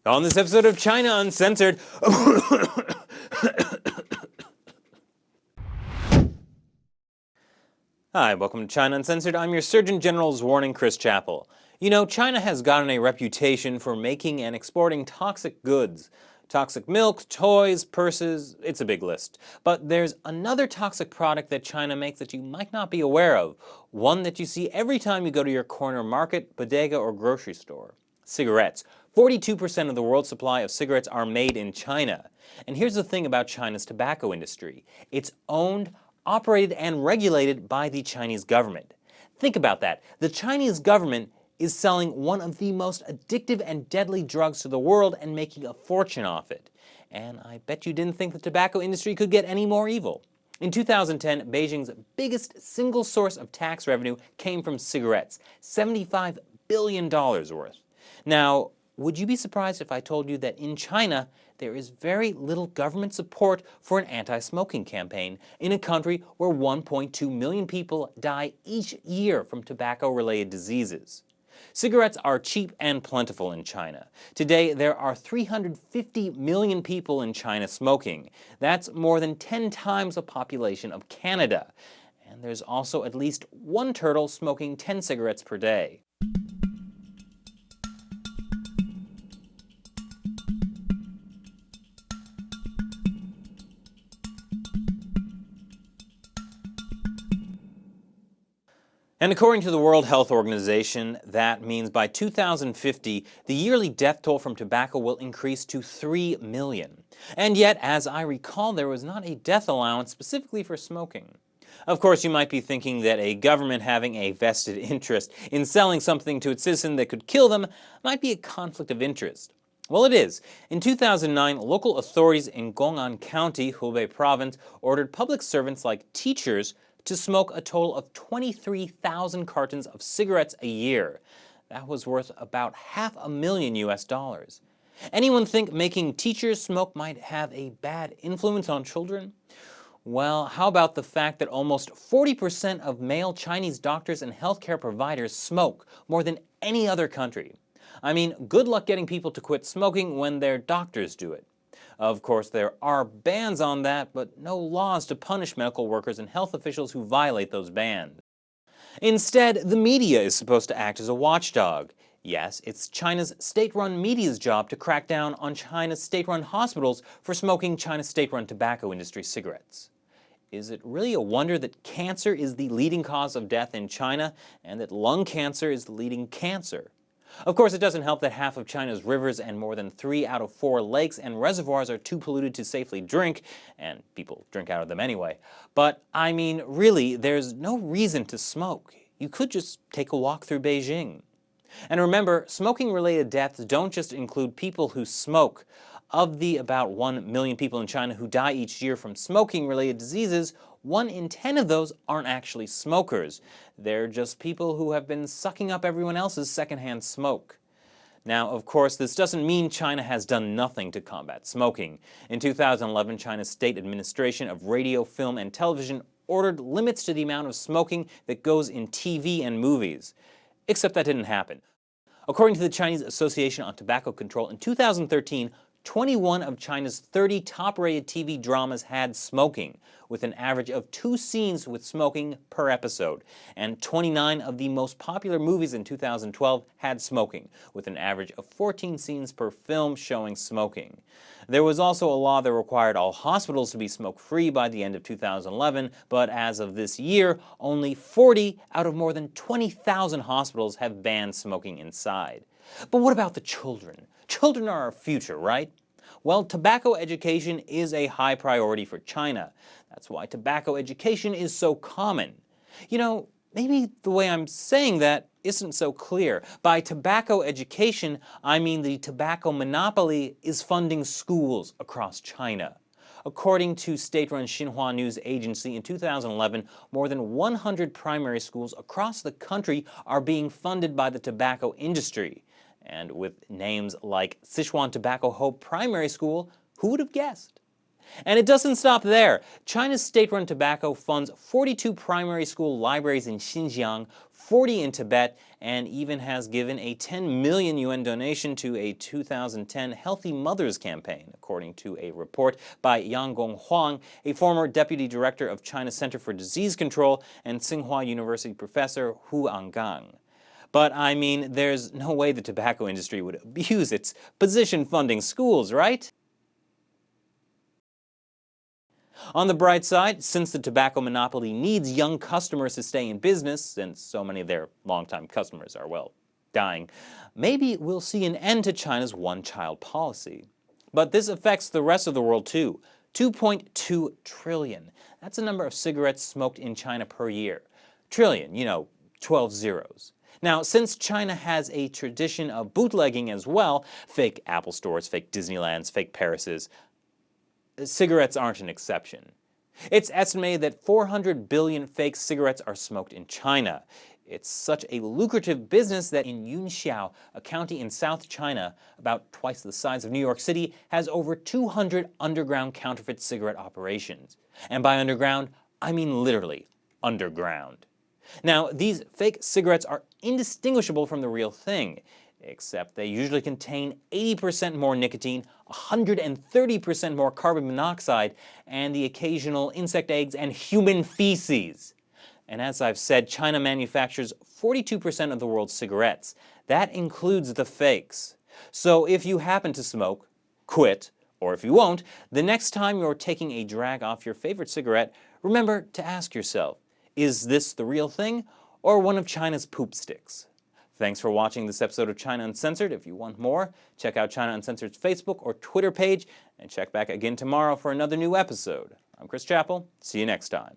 On this episode of China Uncensored... Hi, welcome to China Uncensored. I'm your Surgeon General's warning, Chris Chappell. You know, China has gotten a reputation for making and exporting toxic goods. Toxic milk, toys, purses, it's a big list. But there's another toxic product that China makes that you might not be aware of. One that you see every time you go to your corner market, bodega, or grocery store. Cigarettes. 42% of the world's supply of cigarettes are made in China. And here's the thing about China's tobacco industry. It's owned, operated, and regulated by the Chinese government. Think about that. The Chinese government is selling one of the most addictive and deadly drugs to the world and making a fortune off it. And I bet you didn't think the tobacco industry could get any more evil. In 2010, Beijing's biggest single source of tax revenue came from cigarettes, $75 billion worth. Now, would you be surprised if I told you that in China, there is very little government support for an anti-smoking campaign in a country where 1.2 million people die each year from tobacco-related diseases? Cigarettes are cheap and plentiful in China. Today, there are 350 million people in China smoking. That's more than 10 times the population of Canada. And there's also at least one turtle smoking 10 cigarettes per day. And according to the World Health Organization, that means by 2050, the yearly death toll from tobacco will increase to 3 million. And yet, as I recall, there was not a death allowance specifically for smoking. Of course, you might be thinking that a government having a vested interest in selling something to its citizen that could kill them might be a conflict of interest. Well, it is. In 2009, local authorities in Gong'an County, Hubei Province, ordered public servants like teachers to smoke a total of 23,000 cartons of cigarettes a year. That was worth about $500,000 US. Anyone think making teachers smoke might have a bad influence on children? Well, how about the fact that almost 40% of male Chinese doctors and healthcare providers smoke, more than any other country? I mean, good luck getting people to quit smoking when their doctors do it. Of course, there are bans on that, but no laws to punish medical workers and health officials who violate those bans. Instead, the media is supposed to act as a watchdog. Yes, it's China's state-run media's job to crack down on China's state-run hospitals for smoking China's state-run tobacco industry cigarettes. Is it really a wonder that cancer is the leading cause of death in China and that lung cancer is the leading cancer? Of course, it doesn't help that half of China's rivers and more than 3 out of 4 lakes and reservoirs are too polluted to safely drink, and people drink out of them anyway. But, I mean, really, there's no reason to smoke. You could just take a walk through Beijing. And remember, smoking-related deaths don't just include people who smoke. Of the about 1 million people in China who die each year from smoking-related diseases, 1 in 10 of those aren't actually smokers. They're just people who have been sucking up everyone else's secondhand smoke. Now, of course, this doesn't mean China has done nothing to combat smoking. In 2011, China's State Administration of Radio, Film, and Television ordered limits to the amount of smoking that goes in TV and movies. Except that didn't happen. According to the Chinese Association on Tobacco Control, in 2013, 21 of China's 30 top-rated TV dramas had smoking, with an average of 2 scenes with smoking per episode. And 29 of the most popular movies in 2012 had smoking, with an average of 14 scenes per film showing smoking. There was also a law that required all hospitals to be smoke-free by the end of 2011, but as of this year, only 40 out of more than 20,000 hospitals have banned smoking inside. But what about the children? Children are our future, right? Well, tobacco education is a high priority for China. That's why tobacco education is so common. You know, maybe the way I'm saying that isn't so clear. By tobacco education, I mean the tobacco monopoly is funding schools across China. According to state-run Xinhua News Agency, in 2011, more than 100 primary schools across the country are being funded by the tobacco industry. And with names like Sichuan Tobacco Hope Primary School, who would have guessed? And it doesn't stop there. China's state-run tobacco funds 42 primary school libraries in Xinjiang, 40 in Tibet, and even has given a 10 million yuan donation to a 2010 Healthy Mothers campaign, according to a report by Yang Gonghuang, a former deputy director of China's Center for Disease Control and Tsinghua University professor Hu Angang. But I mean, there's no way the tobacco industry would abuse its position funding schools, right? On the bright side, since the tobacco monopoly needs young customers to stay in business, since so many of their longtime customers are, well, dying, maybe we'll see an end to China's one-child policy. But this affects the rest of the world too. 2.2 trillion. That's the number of cigarettes smoked in China per year. Trillion, 12 zeros. Now, since China has a tradition of bootlegging as well, fake Apple stores, fake Disneylands, fake Parises, cigarettes aren't an exception. It's estimated that 400 billion fake cigarettes are smoked in China. It's such a lucrative business that in Yunxiao, a county in South China, about twice the size of New York City, has over 200 underground counterfeit cigarette operations. And by underground, I mean literally underground. Now, these fake cigarettes are indistinguishable from the real thing, except they usually contain 80% more nicotine, 130% more carbon monoxide, and the occasional insect eggs and human feces. And as I've said, China manufactures 42% of the world's cigarettes. That includes the fakes. So if you happen to smoke, quit, or if you won't, the next time you're taking a drag off your favorite cigarette, remember to ask yourself, is this the real thing, or one of China's poop sticks? Thanks for watching this episode of China Uncensored. If you want more, check out China Uncensored's Facebook or Twitter page, and check back again tomorrow for another new episode. I'm Chris Chappell. See you next time.